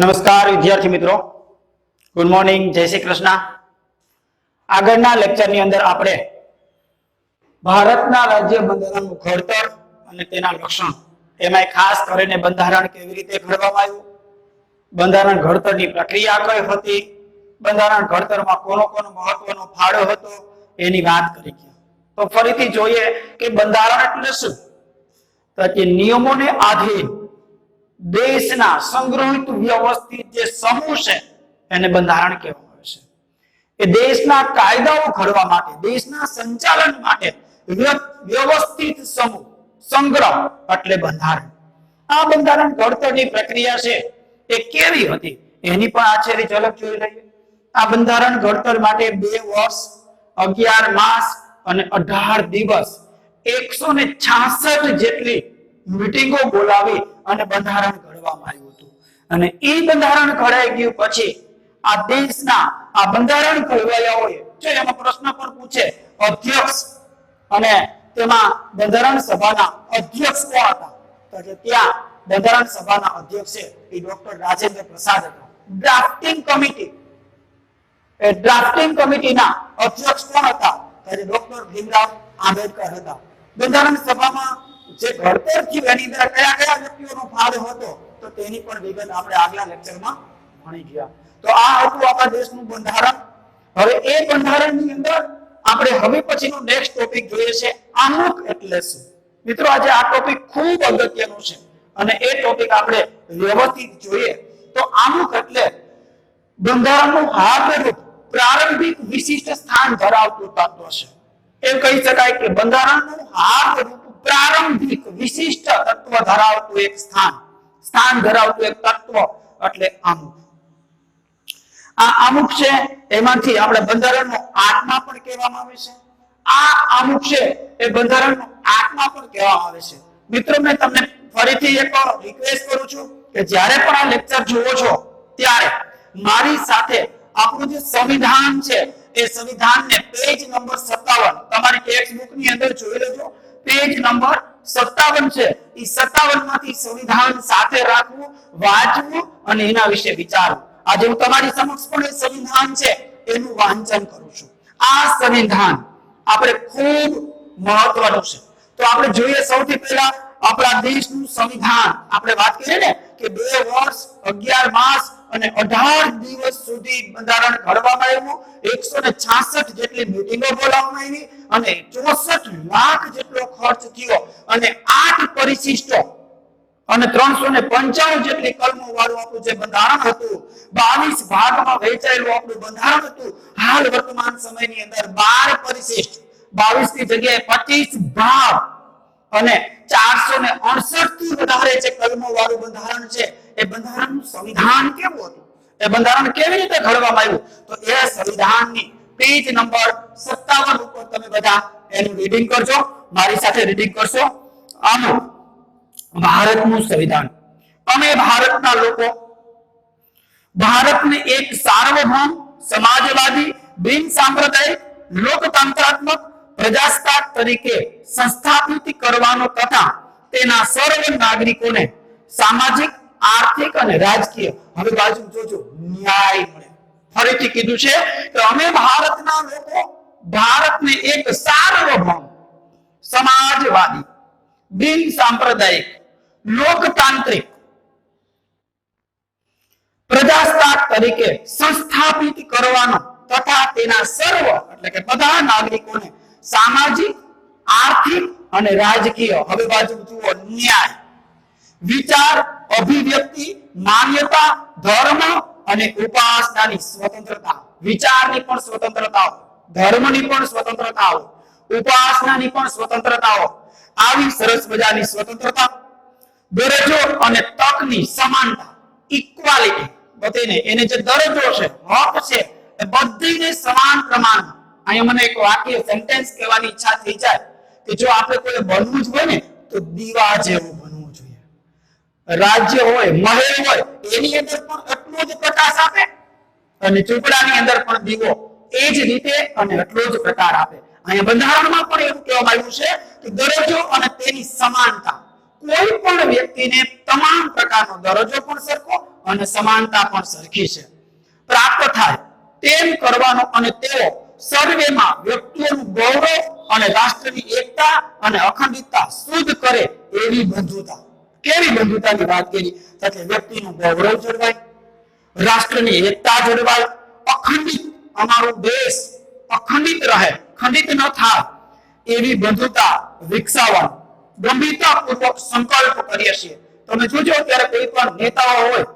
નમસ્કાર વિદ્યાર્થી મિત્રો, ગુડ મોર્નિંગ, જય શ્રી કૃષ્ણ। આગળના લેક્ચરની અંદર આપણે ભારતના રાજ્ય બંધારણનું ઘડતર અને તેના લક્ષણ, એમાં ખાસ કરીને બંધારણ કેવી રીતે ઘડવામાં આવ્યું, બંધારણ ઘડતરની પ્રક્રિયા કઈ હતી, બંધારણ ઘડતરમાં કોનો કોનો મહત્વનો ફાળો હતો એની વાત કરી ગયા। તો ફરીથી જોઈએ કે બંધારણ એટલે શું? તો કે નિયમોને આધીન દેશના સંગ્રહિત વ્યવસ્થિત જે સમૂહ છે એને બંધારણ કહેવામાં આવે છે। એ દેશના કાયદાઓ ઘડવા માટે, દેશના સંચાલન માટે વ્યવસ્થિત સમૂહ, સંગ્રહ એટલે બંધારણ। આ બંધારણ ઘડતરની પ્રક્રિયા છે એ કેવી હતી એની પણ આછેરી ઝલક જોઈ લઈએ। આ બંધારણ ઘડતર માટે 2 વર્ષ, 11 માસ અને 18 દિવસ 166 જેટલી મીટિંગો બોલાવી અને બંધારણ ઘડવામાં આવ્યું હતું। અને એ બંધારણ ઘડાઈ ગયું પછી આ દેશના આ બંધારણ ઘડવાયાઓએ, જો એમાં પ્રશ્ન પણ પૂછે અધ્યક્ષ, અને તેમાં બંધારણ સભાના અધ્યક્ષ કોણ હતા? તો કે ત્યાં બંધારણ સભાના અધ્યક્ષ છે એ ડોક્ટર રાજેન્દ્ર પ્રસાદ હતા। ડ્રાફ્ટિંગ કમિટી, એ ડ્રાફ્ટિંગ કમિટીના અધ્યક્ષ કોણ હતા? તો કે ડોક્ટર ભીમરાવ આંબેડકર હતા। બંધારણ સભામાં જે ઘડતર થયું એની અંદર કયા કયા વ્યક્તિઓનો ફાળો હતો તો તેની પણ વિગત આપણે આગલા લેક્ચરમાં ભણી ગયા। તો આ હતું આપણા દેશનું બંધારણ। હવે એ બંધારણની અંદર આપણે હવે પછીનો નેક્સ્ટ ટોપિક જોઈએ છે આમુખ એટલે શું? મિત્રો, આજે આ ટોપિક ખૂબ અગત્યનો છે અને એ ટોપિક આપણે વ્યવસ્થિત જોઈએ તો આમુખ એટલે બંધારણનું હાર્દરૂપ, પ્રારંભિક વિશિષ્ટ સ્થાન ધરાવતું તત્વ છે। એમ કહી શકાય કે બંધારણનું હાર્દરૂપ, પ્રારંભિક વિશિષ્ટ તત્વ ધરાવતું એક સ્થાન ધરાવતું એક તત્વ એટલે આમુખ। આ આમુખ છે એમાંથી આપણે બંધારણનો આત્મા પણ કહેવામાં આવે છે। આ આમુખ છે એ બંધારણનો આત્મા પણ કહેવામાં આવે છે। મિત્રો, મેં તમને ફરીથી એક રિક્વેસ્ટ કરું છું કે જ્યારે પણ આ લેક્ચર જુઓ છો ત્યારે મારી સાથે આપણું જે સંવિધાન છે એ સંવિધાનને પેજ નંબર 57 તમારી ટેક્સ્ટ બુક ની અંદર જોઈ લેજો। પેજ નંબર 57 છે, એ 57 માંથી સંવિધાન સાથે રાખવું, વાંચવું અને એના વિશે વિચારવું। આજે હું તમારી સમક્ષ પણ એ સંવિધાન છે એનું વાંચન કરું છું। આ સંવિધાન આપણે ખૂબ મહત્વનું છે। તો આપણે જોઈએ સૌથી પહેલા આપણા દેશનું સંવિધાન। આપણે વાત કરીએ ને કે 2 વર્ષ, 11 માસ અને 18 દિવસ સુધી બંધારણ ઘડવામાં આવ્યું, 166 જેટલી મીટિંગો બોલાવવામાં આવી અને 64 લાખ જેટલો ખર્ચ થયો અને 8 પરિશિષ્ટો અને 395 જેટલી કલમો વાળું આપણું જે બંધારણ હતું, 22 ભાગમાં વહેંચાયેલું આપણું બંધારણ હતું। હાલ વર્તમાન સમયની અંદર 12 પરિશિષ્ટ, 22 ની જગ્યાએ 25 ભાગ અને 468 થી વધારે જે કલમો વાળું બંધારણ છે એ બંધારણનું સંવિધાન કેવું હતું, એ બંધારણ કેવી રીતે ઘડવામાં આવ્યું, તો એ સંવિધાનની પેજ નંબર 57 ઉપર તમે બધા એનું રીડિંગ કરજો, મારી સાથે રીડિંગ કરશો। આનું ભારતનું સંવિધાન। અમે ભારતના લોકો ભારતને એક સાર્વભૌમ, સમાજવાદી, બિન સાંપ્રદાયિક, લોકતંત્રાત્મક પ્રજાસત્તાક તરીકે સંસ્થાપિત કરવાનો તથા તેના સર્વ નાગરિકોને સામાજિક, આર્થિક અને રાજકીય, હવે બાજુ જોજો, ન્યાય મળે। ફરીથી કીધું છે કે અમે ભારતના લોકો ભારતને એક સાર્વભૌમ, સમાજવાદી, બિન સાંપ્રદાયિક, લોકતાંત્રિક, પ્રજાસત્તાક તરીકે સંસ્થાપિત કરવાનો તથા તેના સર્વ એટલે કે બધા નાગરિકોને સામાજિક, આર્થિક અને રાજકીય, હવે બાજુ જુઓ, ન્યાય, વિચાર, અભિવ્યક્તિ, માન્યતા, ધર્મ અને ઉપાસનાની સ્વતંત્રતા, વિચારની પણ સ્વતંત્રતાઓ, ધર્મની પણ સ્વતંત્રતાઓ, ઉપાસનાની પણ સ્વતંત્રતાઓ, આવી સરસ મજાની સ્વતંત્રતા, દરજ્જો અને તકની સમાનતા, ઇક્વાલિટી, બધીને એને જે દરજ્જો છે, હક છે એ બધીને સમાન પ્રમાણમાં। અહીંયા મને એક વાક્ય, સેન્ટેન્સ કહેવાની ઈચ્છા થઈ જાય કે જો આપણે કોઈ બનવું જ હોય ને તો દીવા જેવું બનવું જોઈએ। રાજ્ય હોય, મહેલ હોય, એની અંદર પણ એટલો જ પ્રકાશ આપે અને ઝૂંપડાની અંદર પણ દીવો એ જ રીતે અને એટલો જ પ્રકાર આપે। અહીંયા બંધારણમાં પણ એવું કહેવામાં આવ્યું છે કે દરજ્જો અને તેની સમાનતા, કોઈ પણ વ્યક્તિને તમામ પ્રકારનો દરજ્જો પણ સરખો અને સમાનતા પણ સરખી છે પ્રાપ્ત થાય તેમ કરવાનો અને તેઓ સર્વેમાં વ્યક્તિઓનું ગૌરવ અને રાષ્ટ્રની એકતા અને અખંડિતતા શુદ્ધ કરે એવી બંધુતા. કેવી બંધુતાની વાત કરી કે વ્યક્તિનું ગૌરવ જળવાય, રાષ્ટ્રની એકતા જળવાય, અખંડિત અમારો દેશ અખંડિત રહે, ખંડિત ન થાય એવી બંધુતા વિકસાવવાનો ગંભીરતાપૂર્વક સંકલ્પ કરીએ છીએ. તમે જોજો ત્યારે કોઈ પણ નેતાઓ હોય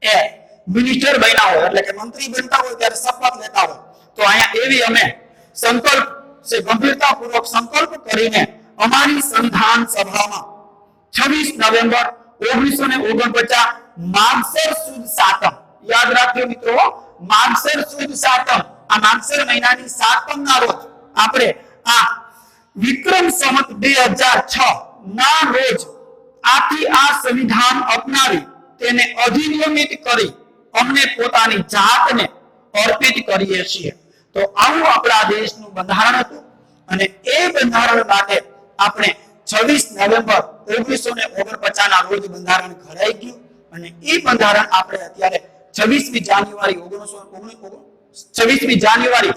એ મિનિસ્ટર બન્યા હોય એટલે કે મંત્રી બનતા હોય ત્યારે શપથ લેતા હોય તો અહીંયા એવી અમે સંકલ્પ છે ગંભીરતાપૂર્વક સંકલ્પ કરીને અમારી સંધાન સભામાં 26 નવેમ્બર 1949 માગસર સુદ સાતમ, યાદ રાખજો મિત્રો, માગસર સુદ સાતમ, આ માગસર મહિનાની સાતમના રોજ આપણે આ વિક્રમ સંવત 2006 ના રોજ આથી આ સંવિધાન અપનાવી તેને અધિનિયમિત કરી અમને પોતાની જાતને અર્પિત કરીએ છીએ. તો આવું આપણા દેશનું બંધારણ હતું અને એ બંધારણ માટે આપણે 26 નવેમ્બર 1949 ના રોજ બંધારણ ઘડાઈ ગયું અને એ બંધારણ આપણે અત્યારે 26મી જાન્યુઆરી 1949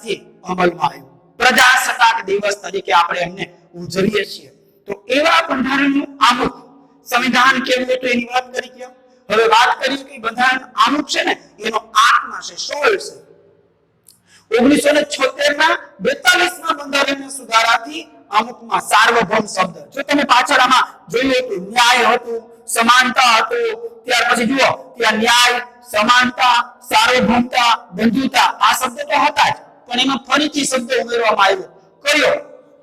થી અમલમાં આવ્યું. પ્રજાસત્તાક દિવસ તરીકે આપણે એમને ઉજવીએ છીએ. તો એવા બંધારણનું આમુખ સંવિધાન કેવું હતું એની વાત કરી કે હવે વાત કરીએ કે બંધારણ આમુખ છે ને એનો આત્મા છે, સોલ છે. 1976 ના 42મા બંધારણીય સુધારાથી અમુકમાં સાર્વભૌમ શબ્દ, જો તમે પાછળ આમાં જોયું હતું ન્યાય હતું, સમાનતા હતું, ત્યાર પછી જુઓ ત્યાં ન્યાય, સમાનતા, સાર્વભૌમતા, બંધુતા આ શબ્દ તો હતા જ પણ એમાં ફરીથી શબ્દ ઉમેરવામાં આવ્યો. કયો?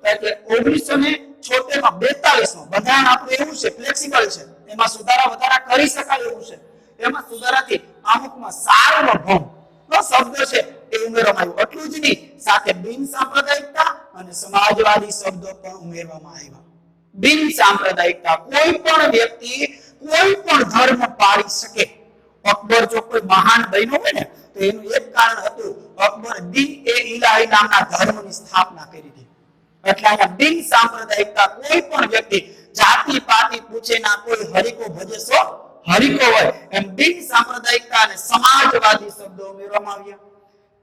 એટલે 1976 માં 42માં બંધારણ આપણું એવું છે, ફ્લેક્સિબલ છે, એમાં સુધારા વધારા કરી શકાય એવું છે. એમાં સુધારાથી અમુકમાં સાર્વભૌમ નો શબ્દ છે એ ઉમેરવામાં આવ્યો. એટલું જ નહીં, સાથે બિન સાંપ્રદાયિકતા અને સમાજવાદી શબ્દો પણ ઉમેરવામાં આવ્યા. બિન સાંપ્રદાયિકતા, કોઈ પણ વ્યક્તિ કોઈ પણ ધર્મ પાળી શકે. અકબર જો કોઈ મહાન બન્યો હોય ને તો એનું એક કારણ હતું અકબર દીન એ ઇલાહી નામના ધર્મની સ્થાપના કરી હતી. એટલે અહીંયા બિન સાંપ્રદાયિકતા, કોઈ પણ વ્યક્તિ જાતિ પાતિ પૂછે ના, કોઈ હરિકો ભજે સો હરિકો હોય એમ બિન સાંપ્રદાયિકતા અને સમાજવાદી શબ્દો ઉમેરવામાં આવ્યા.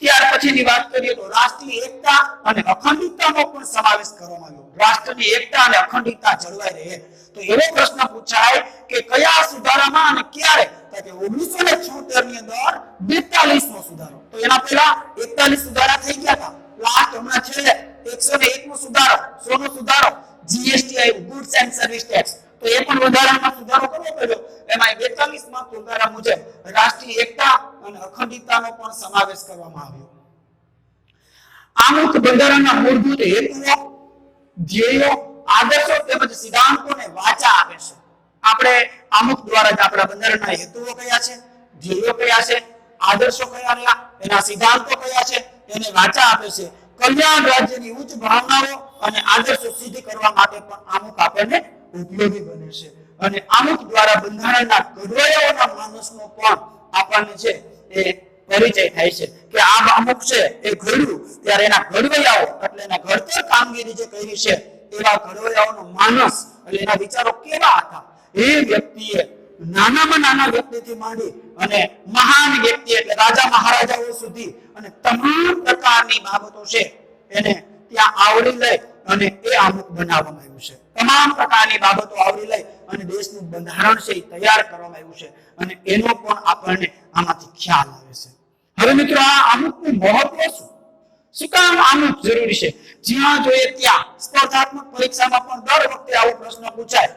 ત્યાર પછીની વાત કરીએ તો રાષ્ટ્રીય એકતા અને અખંડિતતાનો પણ સમાવેશ કરવામાં આવ્યો. રાષ્ટ્રની એકતા અને અખંડિતતા જળવાઈ રહે તો એવો પ્રશ્ન પૂછાય કે કયા સુધારામાં અને ક્યારે? તો કે 1976 ની અંદર 42મો સુધારો. તો એના પહેલા 41 સુધારા થઈ ગયા હતા. લાસ્ટ હમણાં છેલ્લે 101મો સુધારો, 100નો સુધારો, જીએસટી આવ્યું, ગુડ્સ એન્ડ સર્વિસ ટેક્સ. તો એ પણ વધારામાં સુધારો કરવો પડ્યો. એમાં 42મા સુધારા મુજબ રાષ્ટ્રીય એકતા અને અખંડિતતાનો પણ સમાવેશ કરવામાં આવ્યો. આમુખ બંધારણના મૂળભૂત હેતુઓ, ધ્યેયો, આદર્શો તેમજ સિદ્ધાંતોને વાચા આપે છે. આપણે આમુખ દ્વારા જ આપણા બંધારણના હેતુઓ કયા છે, ધ્યેયો કયા છે, આદર્શો કયા રહ્યા, એના સિદ્ધાંતો કયા છે એને વાચા આપે છે. કલ્યાણ રાજ્યની ઉચ્ચ ભાવનાઓ અને આદર્શો સિદ્ધ કરવા માટે પણ આમુખ આપણને ઉપયોગી બને છે. અને આમુખ દ્વારા બંધારણના ઘડવૈયાઓના માણસનો પણ આપણને છે એ પરિચય થાય છે કે આ અમુક છે એ ઘડ્યું ત્યારે એના ઘડવૈયાઓ એટલે એના ઘડતર કામગીરી જે કરી છે એવા ઘડવૈયાઓનો માનસ એટલે એના વિચારો કેવા હતા. એ વ્યક્તિએ નાનામાં નાના વ્યક્તિથી માંડી અને મહાન વ્યક્તિ એટલે રાજા મહારાજાઓ સુધી અને તમામ પ્રકારની બાબતો છે એને ત્યાં આવરી લઈ અને એ આમુખ બનાવવામાં આવ્યું છે. તમામ પ્રકારની બાબતો આવરી લઈ અને દેશનું બંધારણ છે એ તૈયાર કરવામાં આવ્યું છે અને એનો પણ આપણને આમાંથી ખ્યાલ આવે છે. હવે મિત્રો આ આમુખનું મહત્વ શું? શું કામ આમુખ જરૂરી છે? જ્યાં જોઈએ ત્યાં સ્પર્ધાત્મક પરીક્ષામાં પણ દર વખતે આવો પ્રશ્ન પૂછાય,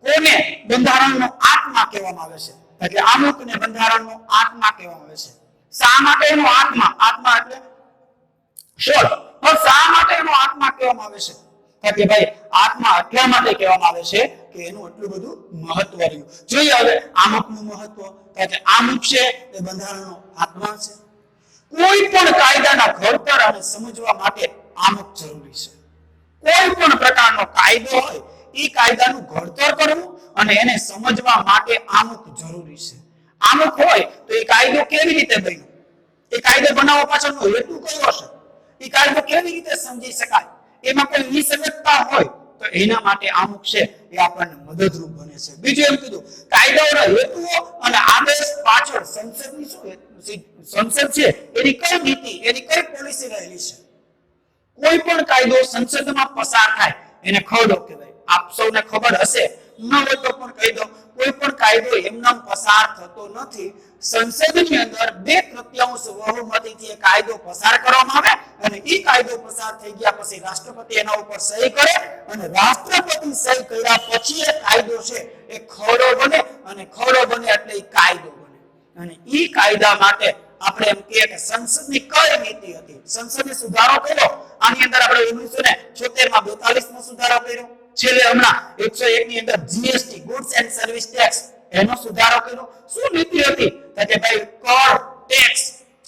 કોને બંધારણનો આત્મા કહેવામાં આવે છે? એટલે આમુખને બંધારણનો આત્મા કહેવામાં આવે છે. શા માટે એનો આત્મા? આત્મા એટલે સોલ. શા માટે એનો આત્મા કહેવામાં આવે છે? કે ભાઈ આત્મા એટલા માટે કહેવામાં આવે છે કે એનું એટલું બધું મહત્વ રહ્યું. જોઈએ હવે આમુખનું મહત્વ. એટલે આમુખ છે એ બંધારણનો આત્મા છે. કોઈ પણ કાયદાના ઘડતર અને સમજવા માટે આમુખ જરૂરી છે. કોઈ પણ પ્રકારનો કાયદો હોય એ કાયદાનું ઘડતર કરવું અને એને સમજવા માટે આમુખ જરૂરી છે. આમુખ હોય તો એ કાયદો કેવી રીતે બન્યો, એ કાયદો બનાવવા પાછળનો હેતુ કયો હશે, એ કાયદો કેવી રીતે સમજી શકાય, એમાં કોઈ નિસંગતતા હોય તો એના માટે આમુખ છે એ આપણને મદદરૂપ બને છે. બીજું એમ કીધું કાયદાઓના હેતુઓ અને આદેશ પાછળ સંસદની સંસદ છે એની કઈ નીતિ એની કઈ પોલિસી રહેલી છે. કોઈ પણ કાયદો સંસદમાં પસાર થાય એને ખરડો કહેવાય. આપ સૌને ખબર હશે, ન હોય તો પણ કહી દો, કોઈ પણ કાયદો એમનામ પસાર થતો નથી. સંસદની અંદર 2/3 બહુમતીથી કાયદો પસાર કરવામાં આવે અને એ કાયદો પસાર થઈ ગયા પછી રાષ્ટ્રપતિ એના ઉપર સહી કરે અને રાષ્ટ્રપતિ સહી કર્યા પછી એ કાયદો છે એ ખરડો બને અને ખરડો બને એટલે એ કાયદો બને. અને એ કાયદા માટે આપણે એમ કહીએ કે સંસદની કઈ નીતિ હતી. સંસદે સુધારો કર્યો. આની અંદર આપણે 1976 માં 42 માં સુધારો કર્યો. છેલ્લે હમણાં 101 ની અંદર GST goods and service tax એનો સુધારો કર્યો. શું નીતિ હતી કે ભાઈ કર ટેક્સ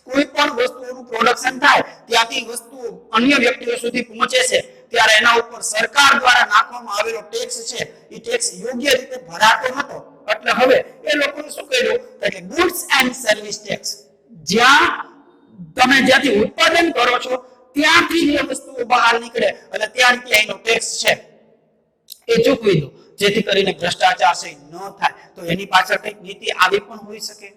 કોઈ પણ વસ્તુનું પ્રોડક્શન થાય ત્યાંથી વસ્તુ અન્ય વ્યક્તિઓ સુધી પહોંચે છે ત્યારે એના ઉપર સરકાર દ્વારા નાખવામાં આવેલો ટેક્સ છે એ ટેક્સ યોગ્ય રીતે ભરાતો હતો. એટલે હવે એ લોકોએ શું કર્યું કે ગુડ્સ એન્ડ સર્વિસ ટેક્સ જ્યાંથી ઉત્પાદન કરો છો ત્યાંથી જે વસ્તુઓ બહાર નીકળે એટલે ત્યાંથી એનો ટેક્સ છે એ ચૂકવી દો જેથી કરીને ભ્રષ્ટાચાર છે ન થાય. તો એની પાછળ કઈક નીતિ આવી પણ હોઈ શકે.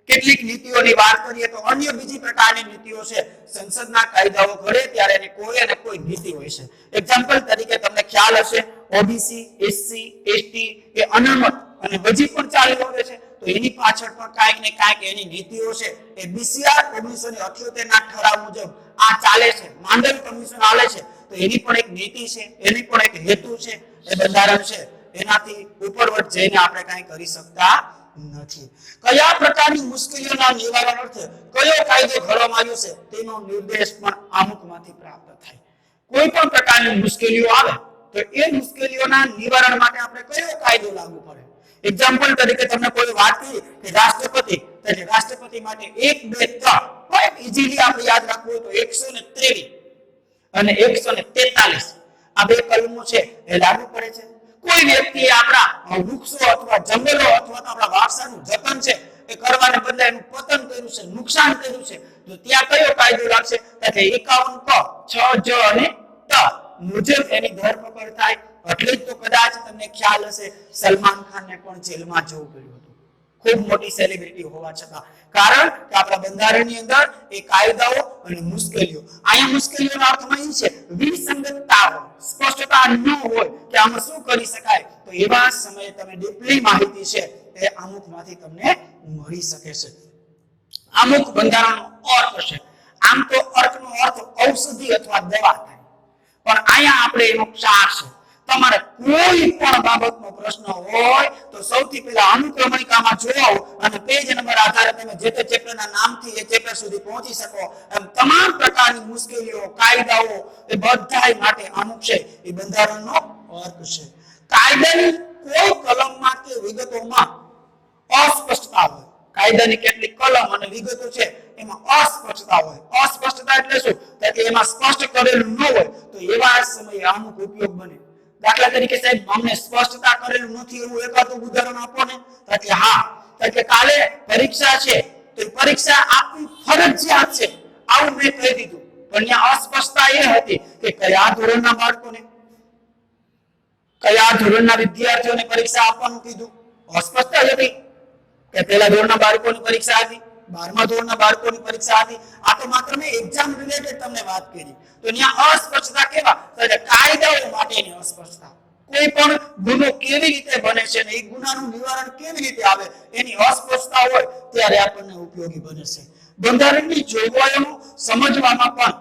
કેટલીક નીતિઓની વાત કરીએ તો અન્ય બીજી પ્રકારની નીતિઓ છે. સંસદના કાયદાઓ ઘડે ત્યારે એની કોઈ અને કોઈ નીતિ હોય છે. એક્ઝામ્પલ તરીકે તમને ખ્યાલ હશે ઓબીસી એસસી એસટી એ અનામત અને હજી પણ ચાલુ આવે છે તો એની પાછળ પણ કાંઈક ને કાંઈક એની નીતિઓ છે. એ બીસીઆર 1978 ના ઠરાવ મુજબ આ ચાલે છે. માંડલ કમિશન આલે છે તો એની પણ એક નીતિ છે, એની પણ એક હેતુ છે. એ બંધારણ છે એનાથી ઉપરવટ જઈને આપણે કાંઈ કરી શકતા નથી. કયા પ્રકારની મુશ્કેલીઓના નિવારણ અર્થે કયો કાયદો ઘડવામાં આવ્યો છે તેનો નિર્દેશ પણ આમુખમાંથી પ્રાપ્ત થાય. કોઈ પણ પ્રકારની મુશ્કેલીઓ આવે તો એ મુશ્કેલીઓના નિવારણ માટે આપણે કયો કાયદો લાગુ પડે. એક્ઝામ્પલ તરીકે તમને કોઈ વાત કરી કે રાષ્ટ્રપતિ માટે 1 2 3 કોઈ ઈઝીલી આપણે યાદ રાખવું હોય તો 123 અને 143 આ બે કલમો છે એ લાગુ પડે છે. કોઈ વ્યક્તિ આપણા વૃક્ષો અથવા જંગલો અથવા તો આપણા વારસાનું જતન છે એ કરવાને બદલે એનું પતન કર્યું છે, નુકસાન કર્યું છે તો ત્યાં કયો કાયદો લાગશે એટલે 51 ક 6 જ અને ટ મુજબ એની ધરપકડ થાય. એટલે જ તો કદાચ તમને ખ્યાલ હશે સલમાન ખાનને પણ જેલમાં જવું પડ્યું હતું, ખૂબ મોટી સેલિબ્રિટી હોવા છતાં. કારણ કે આપણા બંધારણની અંદર એ કાયદાઓ અને મુશ્કેલીઓ, અહીંયા મુશ્કેલીઓનો અર્થમાં એ છે વિસંગતતા હોય, સ્પષ્ટતા ન હોય કે આમાં શું કરી શકાય તો એવા સમયે તમે ડીપલી માહિતી છે એ આમુખમાંથી તમને મળી શકે છે. આમુખ બંધારણનો અર્થ છે. આમ તો અર્થનો અર્થ ઔષધિ અથવા દવા થાય પણ અહીંયા આપણે એનો ક્ષાર છે. તમારે કોઈ પણ બાબતનો પ્રશ્ન હોય તો સૌથી પહેલા અનુક્રમણિકામાં જોવો અને પેજ નંબર આધારે તમે જે તે ચેપ્ટરના નામથી એ ચેપ્ટર સુધી પહોંચી શકો. એમ તમામ પ્રકારની મુશ્કેલીઓ કાયદાઓ એ બધાય માટે અમુક છે એ બંધારણનો અર્થ છે. કાયદાની કોઈ કલમમાં કે વિગતોમાં અસ્પષ્ટતા હોય, કાયદાની કેટલીક કલમ અને વિગતો છે એમાં અસ્પષ્ટતા હોય. અસ્પષ્ટતા એટલે શું કે એમાં સ્પષ્ટ કરેલું ન હોય તો એવા સમયે અમુક ઉપયોગ બને. દાખલા તરીકે સાહેબ અમને સ્પષ્ટતા કરેલું નથી એવું એકાદું ઉદાહરણ આપો ને એટલે હા એટલે કાલે પરીક્ષા છે તો પરીક્ષા આપવી ફરજિયાત છે આવું મેં કહી દીધું પણ ત્યાં અસ્પષ્ટતા એ હતી કે કયા ધોરણના બાળકોને કયા ધોરણના વિદ્યાર્થીઓને પરીક્ષા આપવાનું કીધું. અસ્પષ્ટતા હતી કે પહેલા ધોરણના બાળકોની પરીક્ષા હતી, 12મા ધોરણના બાળકોની પરીક્ષા હતી. આ તો માત્ર મેં એક્ઝામ રિલેટેડ તમને વાત કરી તો ત્યાં અસ્પષ્ટતા કેવા કાયદાઓ માટેની અસ્પષ્ટતા. કોઈ પણ ગુનો કેવી રીતે બને છે ને એ ગુનાનું નિવારણ કેવી રીતે આવે એની અસ્પષ્ટતા હોય ત્યારે આપણને ઉપયોગી બને છે. બંધારણની જોગવાઈઓ સમજવામાં પણ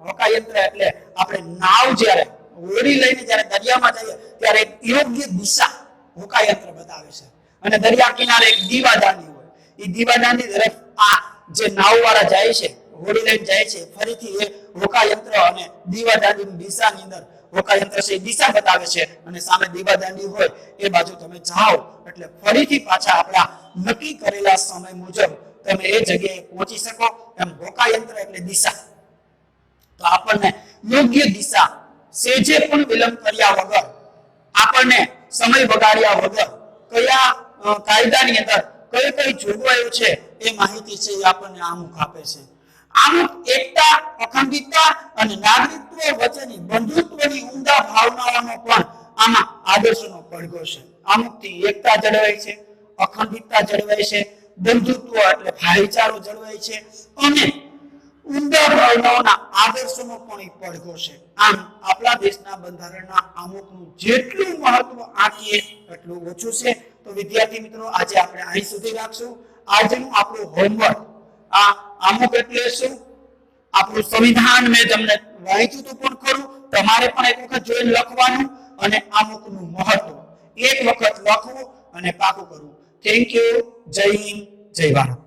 હોકાયંત્ર એટલે આપણે નાવ જ્યારે હોડી લઈને જ્યારે દરિયામાં જઈએ ત્યારે યોગ્ય દિશા હોકાયંત્ર બતાવે છે અને દરિયા કિનારે એક દીવાદાંડી હોય એ દીવાદાંડી તરફ આ જે નાવવાળા જાય છે હોડી લઈને જાય છે ફરીથી એ હોકાયંત્ર અને દીવાદાંડીની દિશાની અંદર હોકાયંત્ર છે દિશા બતાવે છે અને સામે દીવાદાંડી હોય એ બાજુ તમે જાઓ એટલે ફરીથી પાછા આપણા નક્કી કરેલા સમય મુજબ તમે એ જગ્યાએ પહોંચી શકો. એમ હોકાયંત્ર એટલે દિશા. તો આપણને યોગ્ય દિશા સેજે પણ વિલંબ કર્યા વગર આપણને સમય બગાડ્યા વગર કયા કાયદાની અંદર કઈ કઈ જોગવાઈઓ છે એ માહિતી છે એ આપણને આમુખ આપે છે. આમ એકતા, અખંડિતતા અને નાગરિકત્વ વચ્ચેની બંધુત્વની ઉમદા ભાવનાઓનો પણ આમાં આદર્શનો પડઘો છે. આમથી એકતા જળવાય છે, અખંડિતતા જળવાય છે, બંધુત્વ એટલે ભાઈચારો જળવાય છે અને ઉમદા ભાવનાઓના આદર્શનો પણ એક પડઘો છે. આમ આપણા દેશના બંધારણના આમુખનું જેટલું મહત્વ આંકીએ એટલું ઓછું છે. તો વિદ્યાર્થી મિત્રો, આજે આપણે અહીં સુધી રાખશું. આજનું આપણું હોમવર્ક આ આમુખ એટલે શું, આપણું સંવિધાન મેં તમને વાંચ્યું હતું પણ ખરું, તમારે પણ એક વખત જોઈને લખવાનું અને આમુખનું મહત્વ એક વખત લખવું અને પાકું કરવું. Thank you. જય હિન્દ, જય ભારત.